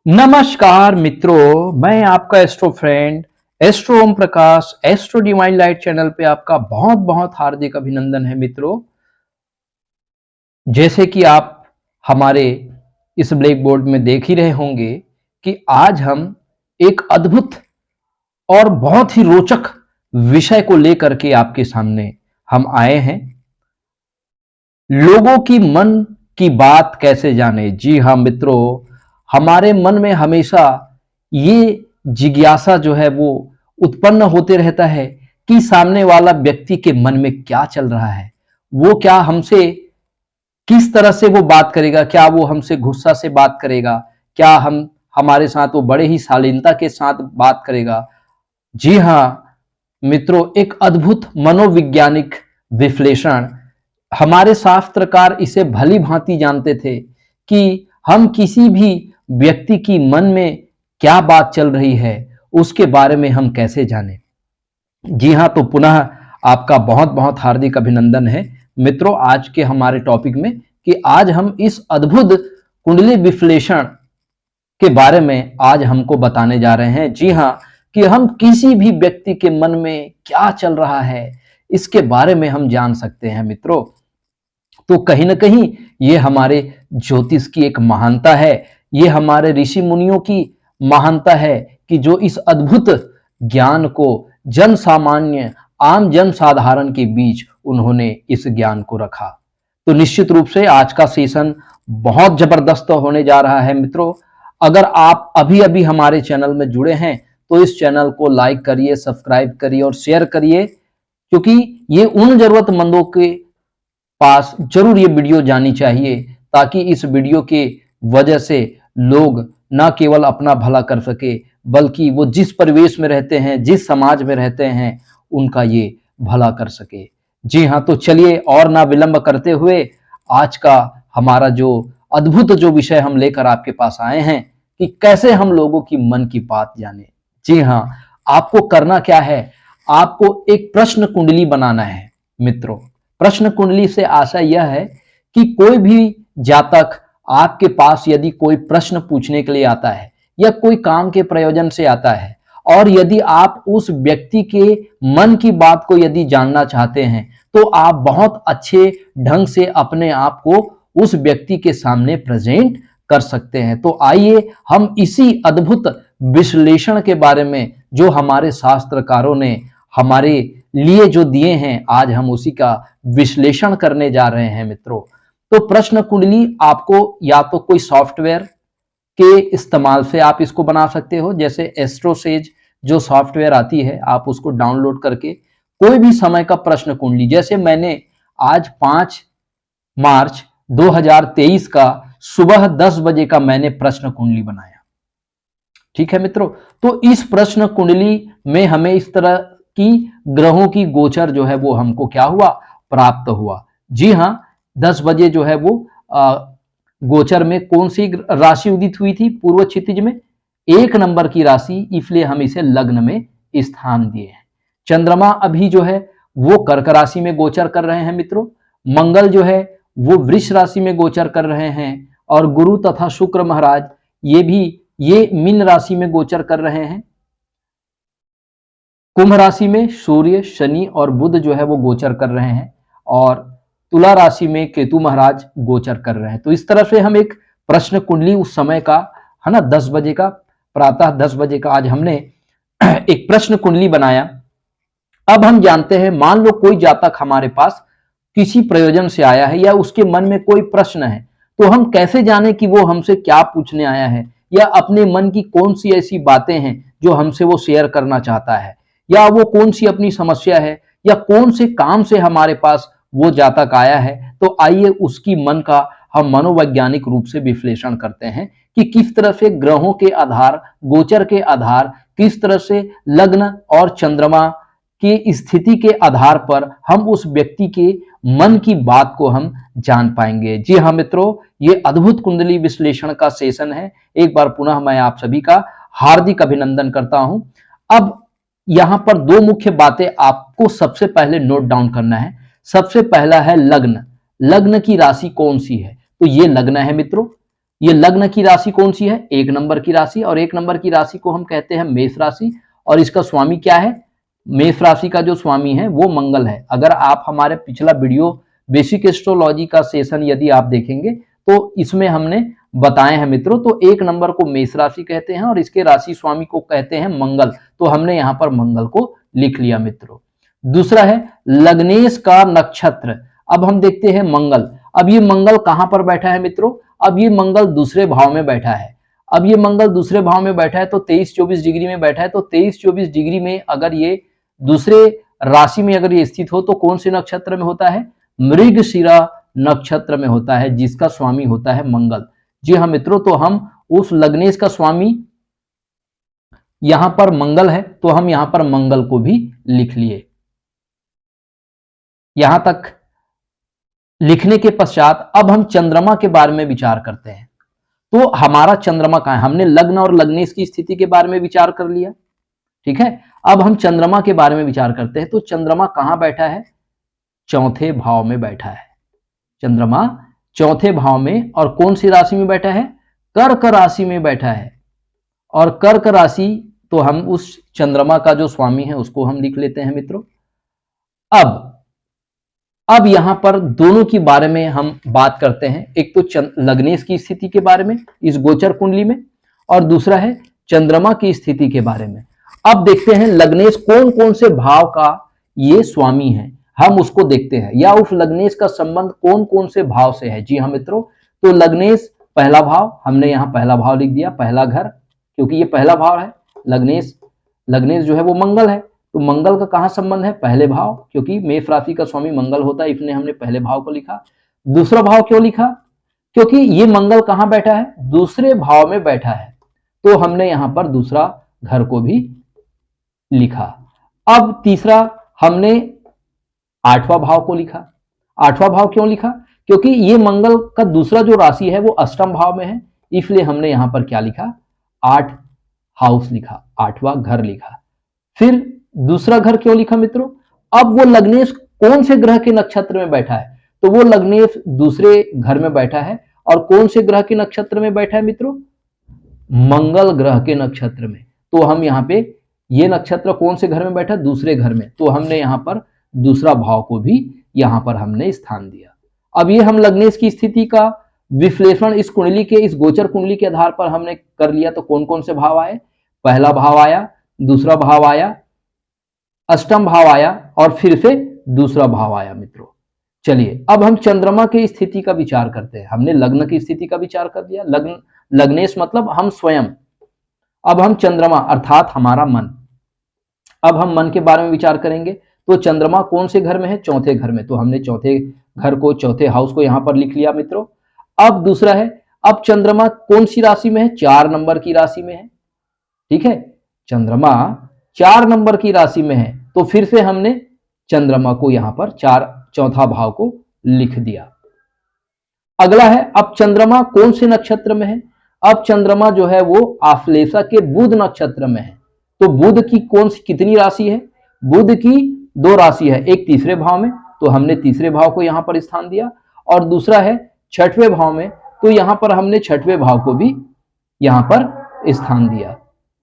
नमस्कार मित्रों, मैं आपका astro friend astro Om Prakash astro divine light channel पे आपका बहुत बहुत हार्दिक अभिनंदन है मित्रों। जैसे कि आप हमारे इस ब्लैक बोर्ड में देख ही रहे होंगे कि आज हम एक अद्भुत और बहुत ही रोचक विषय को लेकर के आपके सामने हम आए हैं। लोगों की मन की बात कैसे जाने। जी हाँ मित्रों, हमारे मन में हमेशा ये जिज्ञासा जो है वो उत्पन्न होते रहता है कि सामने वाला व्यक्ति के मन में क्या चल रहा है, वो क्या हमसे किस तरह से वो बात करेगा, क्या वो हमसे गुस्सा से बात करेगा, क्या हम हमारे साथ वो बड़े ही शालीनता के साथ बात करेगा। जी हाँ मित्रों, एक अद्भुत मनोवैज्ञानिक विश्लेषण, हमारे शास्त्रकार इसे भली भांति जानते थे कि हम किसी भी व्यक्ति की मन में क्या बात चल रही है उसके बारे में हम कैसे जानें। जी हाँ, तो पुनः आपका बहुत बहुत हार्दिक अभिनंदन है मित्रों आज के हमारे टॉपिक में कि आज हम इस अद्भुत कुंडली विश्लेषण के बारे में आज हमको बताने जा रहे हैं। जी हाँ, कि हम किसी भी व्यक्ति के मन में क्या चल रहा है इसके बारे में हम जान सकते हैं मित्रों। तो कहीं ना कहीं ये हमारे ज्योतिष की एक महानता है, ये हमारे ऋषि मुनियों की महानता है कि जो इस अद्भुत ज्ञान को जन सामान्य आम जन साधारण के बीच उन्होंने इस ज्ञान को रखा। तो निश्चित रूप से आज का सेशन बहुत जबरदस्त होने जा रहा है मित्रों। अगर आप अभी अभी हमारे चैनल में जुड़े हैं तो इस चैनल को लाइक करिए, सब्सक्राइब करिए और शेयर करिए, क्योंकि ये उन जरूरतमंदों के पास जरूर ये वीडियो जानी चाहिए ताकि इस वीडियो के वजह से लोग न केवल अपना भला कर सके बल्कि वो जिस परिवेश में रहते हैं, जिस समाज में रहते हैं, उनका ये भला कर सके। जी हाँ, तो चलिए और ना विलंब करते हुए आज का हमारा जो अद्भुत जो विषय हम लेकर आपके पास आए हैं कि कैसे हम लोगों की मन की बात जाने। जी हाँ, आपको करना क्या है, आपको एक प्रश्न कुंडली बनाना है मित्रों। प्रश्न कुंडली से आशा यह है कि कोई भी जातक आपके पास यदि कोई प्रश्न पूछने के लिए आता है या कोई काम के प्रयोजन से आता है और यदि आप उस व्यक्ति के मन की बात को यदि जानना चाहते हैं तो आप बहुत अच्छे ढंग से अपने आप को उस व्यक्ति के सामने प्रेजेंट कर सकते हैं। तो आइए हम इसी अद्भुत विश्लेषण के बारे में जो हमारे शास्त्रकारों ने हमारे लिए जो दिए हैं आज हम उसी का विश्लेषण करने जा रहे हैं मित्रों। तो प्रश्न कुंडली आपको या तो कोई सॉफ्टवेयर के इस्तेमाल से आप इसको बना सकते हो, जैसे एस्ट्रोसेज जो सॉफ्टवेयर आती है आप उसको डाउनलोड करके कोई भी समय का प्रश्न कुंडली, जैसे मैंने आज 5 मार्च 2023 का सुबह 10 बजे का मैंने प्रश्न कुंडली बनाया। ठीक है मित्रों, तो इस प्रश्न कुंडली में हमें इस तरह की ग्रहों की गोचर जो है वो हमको क्या हुआ, प्राप्त हुआ। जी हाँ, 10 बजे जो है वो गोचर में कौन सी राशि उदित हुई थी पूर्व क्षितिज में, 1 नंबर की राशि, इसलिए हम इसे लग्न में स्थान दिए हैं। चंद्रमा अभी जो है वो कर्क राशि में गोचर कर रहे हैं मित्रों, मंगल जो है वो वृष राशि में गोचर कर रहे हैं और गुरु तथा शुक्र महाराज ये मीन राशि में गोचर कर रहे हैं। कुंभ राशि में सूर्य, शनि और बुध जो है वो गोचर कर रहे हैं और तुला राशि में केतु महाराज गोचर कर रहे हैं। तो इस तरह से हम एक प्रश्न कुंडली उस समय का है ना 10 बजे का, प्रातः 10 बजे का आज हमने एक प्रश्न कुंडली बनाया। अब हम जानते हैं, मान लो कोई जातक हमारे पास किसी प्रयोजन से आया है या उसके मन में कोई प्रश्न है, तो हम कैसे जाने कि वो हमसे क्या पूछने आया है या अपने मन की कौन सी ऐसी बातें हैं जो हमसे वो शेयर करना चाहता है, या वो कौन सी अपनी समस्या है या कौन से काम से हमारे पास वो जातक आया है। तो आइए उसकी मन का हम मनोवैज्ञानिक रूप से विश्लेषण करते हैं कि किस तरह से ग्रहों के आधार, गोचर के आधार, किस तरह से लग्न और चंद्रमा की स्थिति के आधार पर हम उस व्यक्ति के मन की बात को हम जान पाएंगे। जी हाँ मित्रों, ये अद्भुत कुंडली विश्लेषण का सेशन है। एक बार पुनः मैं आप सभी का हार्दिक अभिनंदन करता हूं। अब यहां पर 2 मुख्य बातें आपको सबसे पहले नोट डाउन करना है। सबसे पहला है लग्न। लग्न की राशि कौन सी है, तो ये लग्न है मित्रों। ये लग्न की राशि कौन सी है? 1 नंबर की राशि, और 1 नंबर की राशि को हम कहते हैं मेष राशि, और इसका स्वामी क्या है? मेष राशि का जो स्वामी है वो मंगल है। अगर आप हमारे पिछला वीडियो बेसिक एस्ट्रोलॉजी का सेशन यदि आप देखेंगे तो इसमें हमने बताए हैं मित्रों। तो 1 नंबर को मेष राशि कहते हैं और इसके राशि स्वामी को कहते हैं मंगल, तो हमने यहां पर मंगल को लिख लिया मित्रों। दूसरा है लग्नेश का नक्षत्र। अब हम देखते हैं मंगल। अब ये मंगल कहां पर बैठा है मित्रों? अब ये मंगल दूसरे भाव में बैठा है। अब ये मंगल दूसरे भाव में बैठा है तो 23-24 डिग्री में बैठा है। तो 23-24 डिग्री में अगर ये दूसरे राशि में अगर ये स्थित हो तो कौन से नक्षत्र में होता है? मृगशिरा नक्षत्र में होता है, जिसका स्वामी होता है मंगल। जी हाँ मित्रों, तो हम उस लग्नेश का स्वामी यहां पर मंगल है, तो हम यहां पर मंगल को भी लिख लिए। यहां तक लिखने के पश्चात अब हम चंद्रमा के बारे में विचार करते हैं। तो हमारा चंद्रमा कहां है? हमने लग्न और लग्नेश की स्थिति के बारे में विचार कर लिया, ठीक है। अब हम चंद्रमा के बारे में विचार करते हैं। तो चंद्रमा कहां बैठा है? चौथे भाव में बैठा है। चंद्रमा चौथे भाव में, और कौन सी राशि में बैठा है? कर्क राशि में बैठा है। और कर्क राशि, तो हम उस चंद्रमा का जो स्वामी है उसको हम लिख लेते हैं मित्रों। अब यहां पर दोनों के बारे में हम बात करते हैं। एक तो लग्नेश की स्थिति के बारे में इस गोचर कुंडली में, और दूसरा है चंद्रमा की स्थिति के बारे में। अब देखते हैं लग्नेश कौन कौन से भाव का ये स्वामी है, हम उसको देखते हैं, या उस लग्नेश का संबंध कौन कौन से भाव से है। जी हाँ मित्रों, तो लग्नेश पहला भाव, हमने यहाँ पहला भाव लिख दिया, पहला घर, क्योंकि ये पहला भाव है। लग्नेश जो है वो मंगल है, तो मंगल का कहां संबंध है? पहले भाव, क्योंकि मेष राशि का स्वामी मंगल होता है, इसलिए हमने पहले भाव को लिखा। दूसरा भाव क्यों लिखा? क्योंकि ये मंगल कहां बैठा है? दूसरे भाव में बैठा है, तो हमने यहां पर दूसरा घर को भी लिखा। अब तीसरा हमने 8वां भाव को लिखा। 8वां भाव क्यों लिखा? क्योंकि ये मंगल का दूसरा जो राशि है वो अष्टम भाव में है, इसलिए हमने यहां पर क्या लिखा? 8 हाउस लिखा, 8वां घर लिखा। फिर दूसरा घर क्यों लिखा मित्रों? अब वो लग्नेश कौन से ग्रह के नक्षत्र में बैठा है? तो वो लग्नेश दूसरे घर में बैठा है, और कौन से ग्रह के नक्षत्र में बैठा है मित्रों? मंगल ग्रह के नक्षत्र में। तो हम यहाँ पे ये नक्षत्र कौन से घर में बैठा? दूसरे घर में, तो हमने यहाँ पर दूसरा भाव को भी यहाँ पर हमने स्थान दिया। अब ये हम लग्नेश की स्थिति का विश्लेषण इस कुंडली के, इस गोचर कुंडली के आधार पर हमने कर लिया। तो कौन कौन से भाव आए? पहला भाव आया, दूसरा भाव आया, अष्टम भाव आया, और फिर से दूसरा भाव आया मित्रों। चलिए अब हम चंद्रमा की स्थिति का विचार करते हैं। हमने लग्न की स्थिति का विचार कर दिया, लग्नेश मतलब हम स्वयं। अब हम चंद्रमा अर्थात हमारा मन, अब हम मन के बारे में विचार करेंगे। तो चंद्रमा कौन से घर में है? चौथे घर में, तो हमने चौथे घर को, चौथे हाउस को यहां पर लिख लिया मित्रों। अब दूसरा है, अब चंद्रमा कौन सी राशि में है? 4 नंबर की राशि में है, ठीक है। चंद्रमा 4 नंबर की राशि में है, तो फिर से हमने चंद्रमा को यहां पर चौथा भाव को लिख दिया। अगला है, अब चंद्रमा कौन से नक्षत्र में है? अब चंद्रमा जो है वो आश्लेषा के बुध नक्षत्र में है। तो बुध की कितनी राशि है? बुध की 2 राशि है, एक तीसरे भाव में, तो हमने तीसरे भाव को यहां पर स्थान दिया, और दूसरा है 6वें भाव में, तो यहां पर हमने 6वें भाव को भी यहां पर स्थान दिया।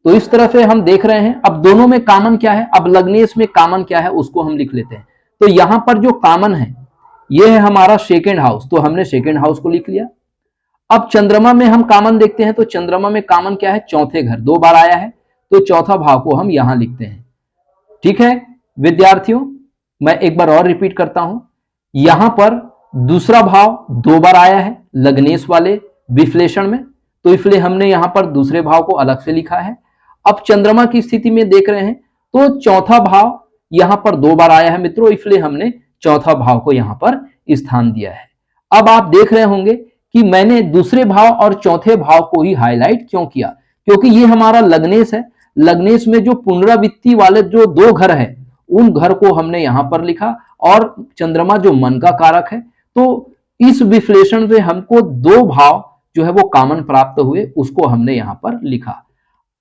तो इस तरह से हम देख रहे हैं। अब दोनों में कॉमन क्या है? अब लग्नेश में कॉमन क्या है उसको हम लिख लेते हैं। तो यहां पर जो कॉमन है ये है हमारा सेकेंड हाउस, तो हमने सेकेंड हाउस को लिख लिया। अब चंद्रमा में हम कॉमन देखते हैं, तो चंद्रमा में कॉमन क्या है? चौथे घर, 2 बार आया है, तो चौथा भाव को हम यहां लिखते हैं। ठीक है विद्यार्थियों, मैं एक बार और रिपीट करता हूं। यहां पर दूसरा भाव 2 बार आया है लग्नेश वाले विश्लेषण में, तो इसलिए हमने यहां पर दूसरे भाव को अलग से लिखा है। अब चंद्रमा की स्थिति में देख रहे हैं तो चौथा भाव यहां पर 2 बार आया है मित्रों, इसलिए हमने चौथा भाव को यहां पर स्थान दिया है। अब आप देख रहे होंगे कि मैंने दूसरे भाव और चौथे भाव को ही हाईलाइट क्यों किया, क्योंकि ये हमारा लग्नेश है। लग्नेश में जो पुनरावृत्ति वाले जो 2 घर है उन घर को हमने यहां पर लिखा, और चंद्रमा जो मन का कारक है, तो इस विश्लेषण से हमको 2 भाव जो है वो कॉमन प्राप्त हुए, उसको हमने यहां पर लिखा।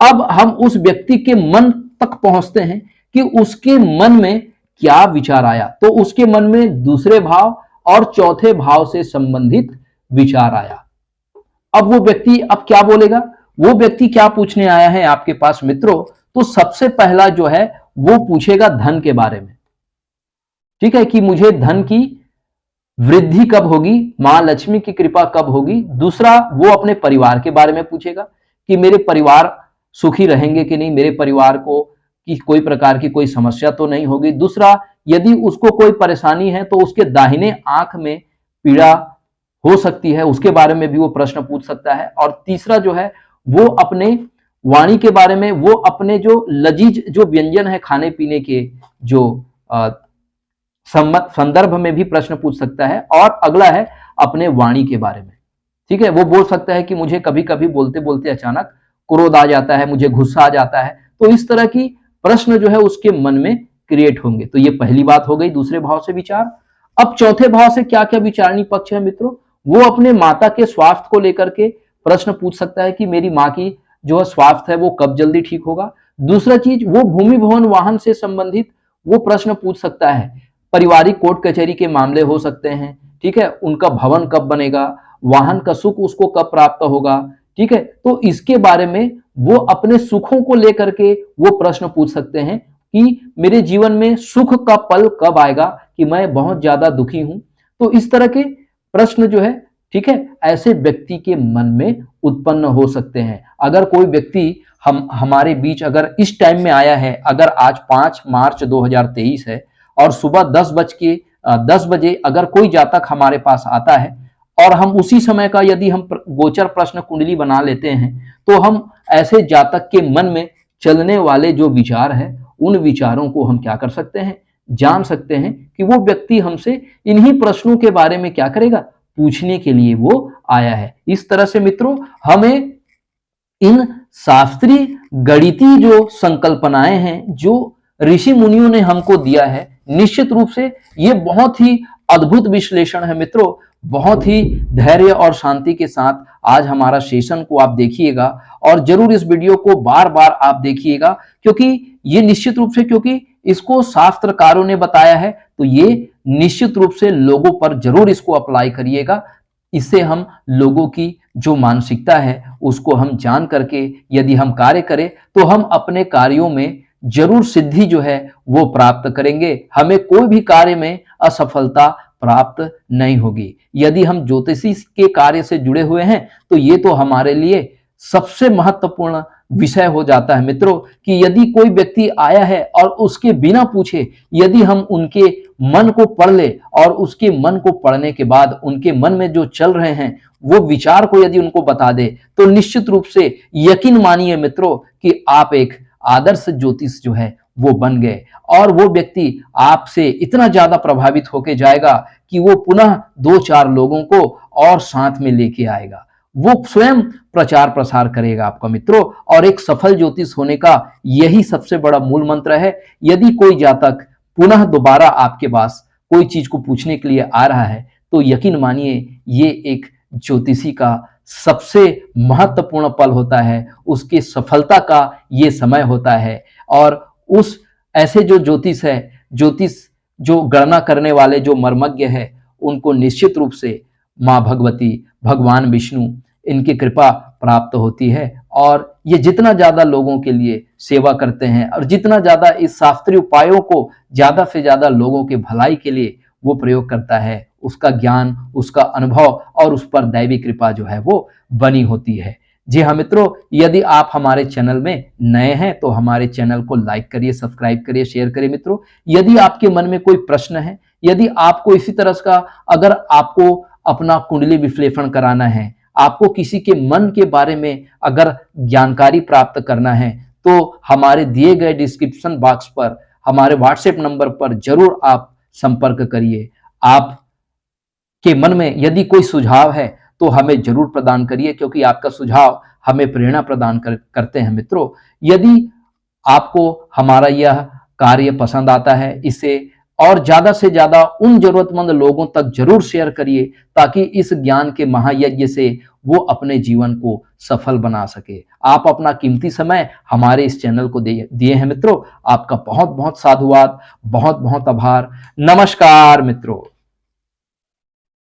अब हम उस व्यक्ति के मन तक पहुंचते हैं कि उसके मन में क्या विचार आया। तो उसके मन में दूसरे भाव और चौथे भाव से संबंधित विचार आया। अब वो व्यक्ति अब क्या बोलेगा, वो व्यक्ति क्या पूछने आया है आपके पास मित्रों, तो सबसे पहला जो है वो पूछेगा धन के बारे में। ठीक है, कि मुझे धन की वृद्धि कब होगी, मां लक्ष्मी की कृपा कब होगी। दूसरा, वो अपने परिवार के बारे में पूछेगा कि मेरे परिवार सुखी रहेंगे कि नहीं, मेरे परिवार को कि कोई प्रकार की कोई समस्या तो नहीं होगी। दूसरा, यदि उसको कोई परेशानी है तो उसके दाहिने आंख में पीड़ा हो सकती है, उसके बारे में भी वो प्रश्न पूछ सकता है। और तीसरा जो है वो अपने वाणी के बारे में, वो अपने जो लजीज जो व्यंजन है खाने पीने के जो संदर्भ में भी प्रश्न पूछ सकता है। और अगला है अपने वाणी के बारे में। ठीक है, वो बोल सकता है कि मुझे कभी कभी बोलते बोलते अचानक क्रोध आ जाता है, मुझे गुस्सा आ जाता है। तो इस तरह की प्रश्न जो है उसके मन में क्रिएट होंगे। तो ये पहली बात हो गई, दूसरे भाव से विचार। अब चौथे भाव से क्या क्या विचारणी पक्ष है मित्रों, वो अपने माता के स्वास्थ्य को लेकर के प्रश्न पूछ सकता है कि मेरी माँ की जो है स्वास्थ्य है वो कब जल्दी ठीक होगा। दूसरा चीज, वो भूमि भवन वाहन से संबंधित वो प्रश्न पूछ सकता है, पारिवारिक कोर्ट कचहरी के मामले हो सकते हैं। ठीक है, उनका भवन कब बनेगा, वाहन का सुख उसको कब प्राप्त होगा। ठीक है, तो इसके बारे में वो अपने सुखों को लेकर के वो प्रश्न पूछ सकते हैं कि मेरे जीवन में सुख का पल कब आएगा, कि मैं बहुत ज्यादा दुखी हूं। तो इस तरह के प्रश्न जो है, ठीक है, ऐसे व्यक्ति के मन में उत्पन्न हो सकते हैं। अगर कोई व्यक्ति हमारे बीच अगर इस टाइम में आया है, अगर आज 5 मार्च 2023 है और सुबह 10 बजे अगर कोई जातक हमारे पास आता है और हम उसी समय का यदि हम गोचर प्रश्न कुंडली बना लेते हैं, तो हम ऐसे जातक के मन में चलने वाले जो विचार है उन विचारों को हम क्या कर सकते हैं, जान सकते हैं कि वो व्यक्ति हमसे इन्हीं प्रश्नों के बारे में क्या करेगा, पूछने के लिए वो आया है। इस तरह से मित्रों हमें इन शास्त्रीय गणितीय जो संकल्पनाएं हैं जो ऋषि मुनियों ने हमको दिया है, निश्चित रूप से ये बहुत ही अद्भुत विश्लेषण है मित्रों। बहुत ही धैर्य और शांति के साथ आज हमारा सेशन को आप देखिएगा और जरूर इस वीडियो को बार बार आप देखिएगा, क्योंकि ये निश्चित रूप से, क्योंकि इसको शास्त्रकारों ने बताया है, तो ये निश्चित रूप से लोगों पर जरूर इसको अप्लाई करिएगा। इससे हम लोगों की जो मानसिकता है उसको हम जान करके यदि हम कार्य करें तो हम अपने कार्यों में जरूर सिद्धि जो है वो प्राप्त करेंगे। हमें कोई भी कार्य में असफलता प्राप्त नहीं होगी। यदि हम ज्योतिषी के कार्य से जुड़े हुए हैं तो ये तो हमारे लिए सबसे महत्वपूर्ण विषय हो जाता है मित्रों, कि यदि कोई व्यक्ति आया है और उसके बिना पूछे यदि हम उनके मन को पढ़ ले और उसके मन को पढ़ने के बाद उनके मन में जो चल रहे हैं वो विचार को यदि उनको बता दे, तो निश्चित रूप से यकीन मानिए मित्रों कि आप एक आदर्श ज्योतिष जो है वो बन गए और वो व्यक्ति आपसे इतना ज्यादा प्रभावित होके जाएगा कि वो पुनः 2-4 लोगों को और साथ में लेके आएगा। वो स्वयं प्रचार प्रसार करेगा आपका मित्रों। और एक सफल ज्योतिष होने का यही सबसे बड़ा मूल मंत्र है। यदि कोई जातक पुनः दोबारा आपके पास कोई चीज को पूछने के लिए आ रहा है तो यकीन मानिए ये एक ज्योतिषी का सबसे महत्वपूर्ण पल होता है, उसकी सफलता का ये समय होता है। और उस ऐसे जो ज्योतिष है, ज्योतिष जो गणना करने वाले जो मर्मज्ञ है, उनको निश्चित रूप से माँ भगवती, भगवान विष्णु, इनकी कृपा प्राप्त होती है। और ये जितना ज्यादा लोगों के लिए सेवा करते हैं और जितना ज्यादा इस शास्त्रीय उपायों को ज्यादा से ज्यादा लोगों के भलाई के लिए वो प्रयोग करता है, उसका ज्ञान, उसका अनुभव और उस पर दैवी कृपा जो है वो बनी होती है। जी हाँ मित्रों, यदि आप हमारे चैनल में नए हैं तो हमारे चैनल को लाइक करिए, सब्सक्राइब करिए, शेयर करिए मित्रों। यदि आपके मन में कोई प्रश्न है, यदि आपको इसी तरह का, अगर आपको अपना कुंडली विश्लेषण कराना है, आपको किसी के मन के बारे में अगर जानकारी प्राप्त करना है, तो हमारे दिए गए डिस्क्रिप्शन बॉक्स पर हमारे व्हाट्सएप नंबर पर जरूर आप संपर्क करिए। आप के मन में यदि कोई सुझाव है तो हमें जरूर प्रदान करिए, क्योंकि आपका सुझाव हमें प्रेरणा प्रदान करते हैं मित्रों। यदि आपको हमारा यह कार्य पसंद आता है, इसे और ज्यादा से ज्यादा उन जरूरतमंद लोगों तक जरूर शेयर करिए, ताकि इस ज्ञान के महायज्ञ से वो अपने जीवन को सफल बना सके। आप अपना कीमती समय हमारे इस चैनल को दिए हैं मित्रों। आपका बहुत बहुत साधुवाद, बहुत बहुत आभार। नमस्कार मित्रों।